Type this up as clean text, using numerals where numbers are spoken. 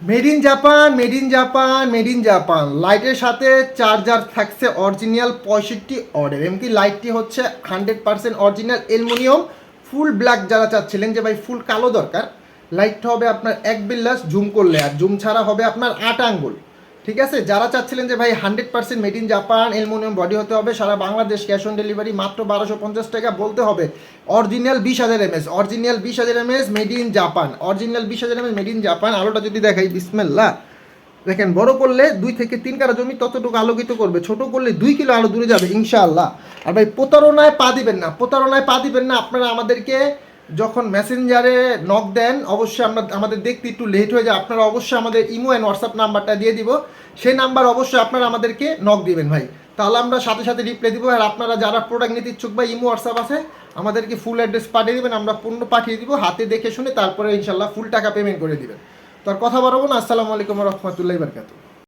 Made in Japan, made in Japan, made in Japan. লাইটের সাথে charger থাকছে original 65 order. এমনকি লাইটটি হচ্ছে 100% অরিজিনাল অ্যালুমিনিয়াম ফুল ব্ল্যাক। যারা চাচ্ছিলেন যে ভাই ফুল কালো দরকার, লাইটটা হবে আপনার এক বিল্লাস জুম করলে, আর জুম ছাড়া হবে আপনার 8 আঙ্গুল। ঠিক আছে, যারা চাচ্ছিলেন যে ভাই 100% made in Japan aluminium body হতে হবে, সারা বাংলাদেশ ক্যাশ অন ডেলিভারি মাত্র 1250 টাকা বলতে হবে। Original 20,000 MS, original 20,000 MS made in Japan, original 20,000 MS made in Japan. আলোটা যদি দেখাই, বিসমিল্লাহ, দেখেন বড় করলে 2 থেকে 3 কাঠা জমি ততটুকু আলোকিত করবে, ছোট করলে 2 কিলো আলো দূরে যাবে ইনশাআল্লাহ। আর ভাই প্রতারণায় পা দিবেন না, প্রতারণায় পা দিবেন না। আপনারা আমাদেরকে যখন মেসেঞ্জারে নক দেন, অবশ্যই আমরা আমাদের দেখতে একটু লেট হয়ে যায়, আপনারা অবশ্যই আমাদের ইমো অ্যান্ড হোয়াটসঅ্যাপ নাম্বারটা দিয়ে দিব, সেই নাম্বার অবশ্যই আপনারা আমাদেরকে নক দিবেন ভাই, তাহলে আমরা সাথে সাথে রিপ্লাই দিব। আর আপনারা যারা প্রোডাক্ট নিতে ইচ্ছুক ভাই, ইমো হোয়াটসঅ্যাপ আছে, আমাদেরকে ফুল অ্যাড্রেস পাঠিয়ে দেবেন, আমরা পণ্য পাঠিয়ে দিব, হাতে দেখে শুনে তারপরে ইনশাল্লাহ ফুল টাকা পেমেন্ট করে দিবেন। তো আর কথা বাড়াবো না। আসসালামু আলাইকুম রহমতুল্লাহি বারকাতুহু।